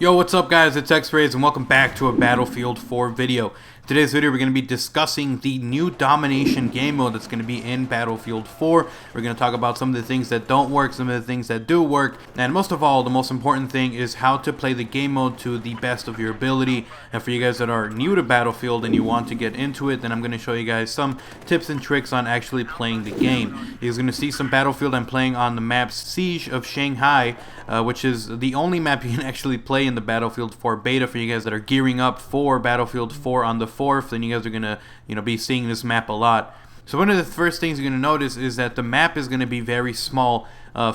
Yo, what's up guys, it's OGXRAYZ and welcome back to a Battlefield 4 video. Today's video we're going to be discussing the new Domination game mode that's going to be in Battlefield 4. We're going to talk about some of the things that don't work, some of the things that do work, and most of all, the most important thing is how to play the game mode to the best of your ability. And for you guys that are new to Battlefield and you want to get into it, then I'm going to show you guys some tips and tricks on actually playing the game. You're going to see some Battlefield I'm playing on the map Siege of Shanghai, which is the only map you can actually play in the Battlefield 4 beta for you guys that are gearing up for Battlefield 4 on the 4th. Then you guys are gonna be seeing this map a lot. So one of the first things you're gonna notice is that the map is gonna be very small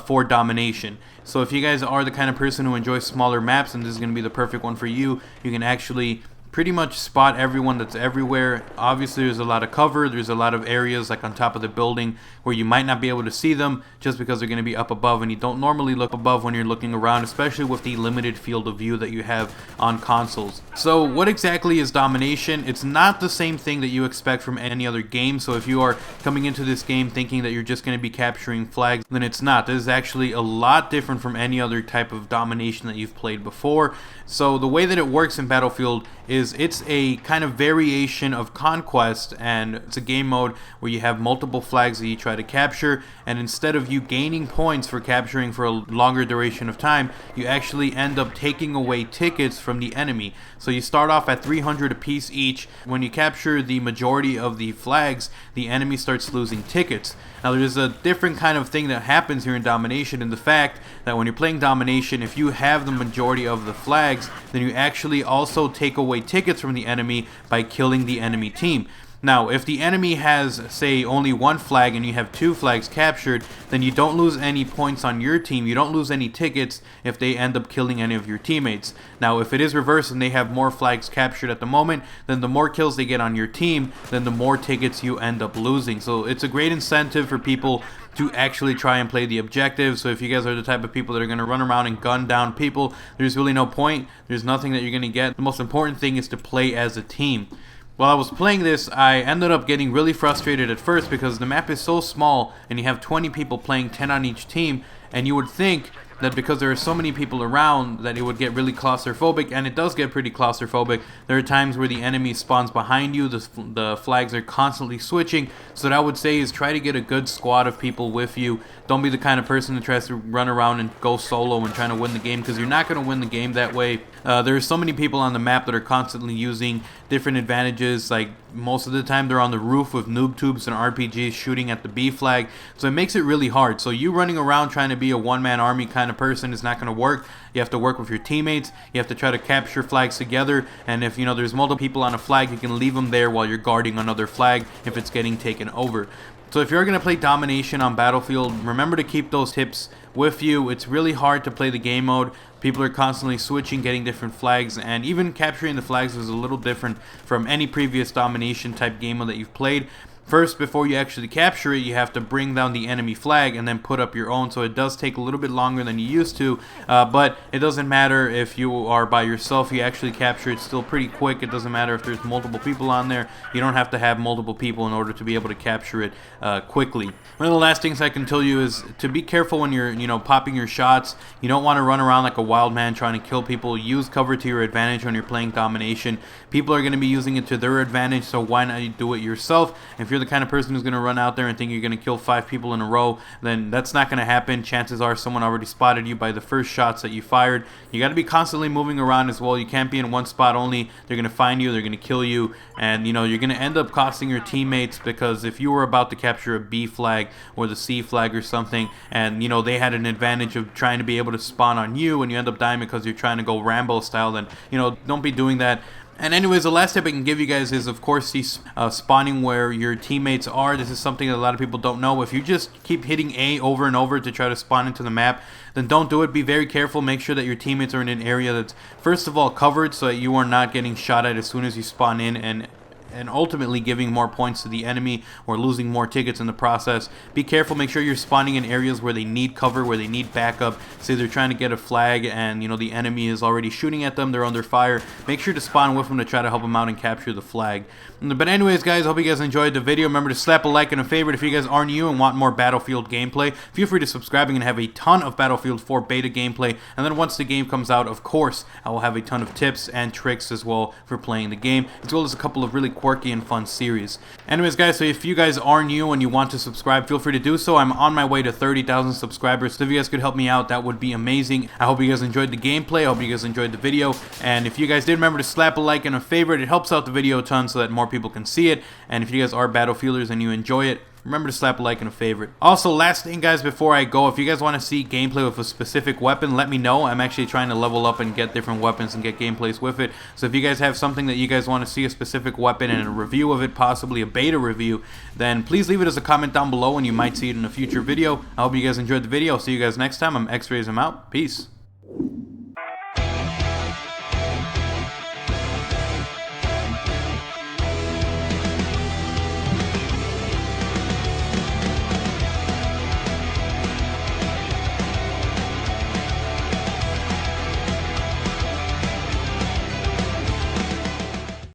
for Domination. So if you guys are the kind of person who enjoys smaller maps, and this is gonna be the perfect one for you, you can actually pretty much spot everyone that's everywhere. Obviously there's a lot of cover, there's a lot of areas like on top of the building where you might not be able to see them just because they're going to be up above, and you don't normally look above when you're looking around, especially with the limited field of view that you have on consoles. So what exactly is Domination? It's not the same thing that you expect from any other game. So if you are coming into this game thinking that you're just going to be capturing flags, then it's not. This is actually a lot different from any other type of Domination that you've played before. So the way that it works in Battlefield is it's a kind of variation of Conquest, and it's a game mode where you have multiple flags that you try to capture, and instead of you gaining points for capturing for a longer duration of time, you actually end up taking away tickets from the enemy. So you start off at 300 apiece each. When you capture the majority of the flags, the enemy starts losing tickets. Now there's a different kind of thing that happens here in Domination, in the fact that when you're playing Domination, if you have the majority of the flags, then you actually also take away tickets from the enemy by killing the enemy team. Now, if the enemy has, say, only one flag and you have two flags captured, then you don't lose any points on your team. You don't lose any tickets if they end up killing any of your teammates. Now, if it is reversed and they have more flags captured at the moment, then the more kills they get on your team, then the more tickets you end up losing. So it's a great incentive for people to actually try and play the objective. So if you guys are the type of people that are going to run around and gun down people, there's really no point. There's nothing that you're going to get. The most important thing is to play as a team. While I was playing this, I ended up getting really frustrated at first because the map is so small and you have 20 people playing 10 on each team, and you would think that because there are so many people around that it would get really claustrophobic, and it does get pretty claustrophobic. There are times where the enemy spawns behind you, the flags are constantly switching. So what I would say is try to get a good squad of people with you. Don't be the kind of person that tries to run around and go solo and trying to win the game, because you're not going to win the game that way. There are so many people on the map that are constantly using different advantages. Like most of the time they're on the roof with noob tubes and RPGs shooting at the B flag, so it makes it really hard. So you running around trying to be a one-man army kind of person is not going to work. You have to work with your teammates. You have to try to capture flags together, and if there's multiple people on a flag, you can leave them there while you're guarding another flag if it's getting taken over. So if you're going to play Domination on Battlefield, remember to keep those tips with you. It's really hard to play the game mode. People are constantly switching, getting different flags, and even capturing the flags is a little different from any previous Domination type game mode that you've played. First, before you actually capture it, you have to bring down the enemy flag and then put up your own, so it does take a little bit longer than you used to, but it doesn't matter if you are by yourself. You actually capture it still pretty quick. It doesn't matter if there's multiple people on there. You don't have to have multiple people in order to be able to capture it quickly. One of the last things I can tell you is to be careful when you're popping your shots. You don't want to run around like a wild man trying to kill people. Use cover to your advantage when you're playing Domination. People are going to be using it to their advantage, so why not do it yourself? If you're the kind of person who's going to run out there and think you're going to kill 5 people in a row, then that's not going to happen. Chances are someone already spotted you by the first shots that you fired. You got to be constantly moving around as well. You can't be in one spot only. They're going to find you, they're going to kill you, and you're going to end up costing your teammates, because if you were about to capture a B flag or the C flag or something, and they had an advantage of trying to be able to spawn on you, and you end up dying because you're trying to go Rambo style, then don't be doing that. And anyways, the last tip I can give you guys is, of course, spawning where your teammates are. This is something that a lot of people don't know. If you just keep hitting A over and over to try to spawn into the map, then don't do it. Be very careful. Make sure that your teammates are in an area that's, first of all, covered, so that you are not getting shot at as soon as you spawn in, and and ultimately giving more points to the enemy or losing more tickets in the process. Be careful, make sure you're spawning in areas where they need cover, where they need backup. Say they're trying to get a flag and the enemy is already shooting at them, they're under fire. Make sure to spawn with them to try to help them out and capture the flag. But anyways guys, I hope you guys enjoyed the video. Remember to slap a like and a favorite. If you guys are new and want more Battlefield gameplay, feel free to subscribe. I'm going to have a ton of Battlefield 4 beta gameplay, and then once the game comes out, of course, I will have a ton of tips and tricks as well for playing the game, as well as a couple of really quirky and fun series. Anyways guys, so if you guys are new and you want to subscribe, feel free to do so. I'm on my way to 30,000 subscribers, so if you guys could help me out, that would be amazing. I hope you guys enjoyed the gameplay. I hope you guys enjoyed the video, and if you guys did, remember to slap a like and a favorite. It helps out the video a ton so that more people can see it, and if you guys are Battlefielders and you enjoy it, remember to slap a like and a favorite. Also, last thing guys before I go, if you guys want to see gameplay with a specific weapon, let me know. I'm actually trying to level up and get different weapons and get gameplays with it. So if you guys have something that you guys want to see, a specific weapon and a review of it, possibly a beta review, then please leave it as a comment down below and you might see it in a future video. I hope you guys enjoyed the video. I'll see you guys next time. I'm X-Rays, I'm out. Peace.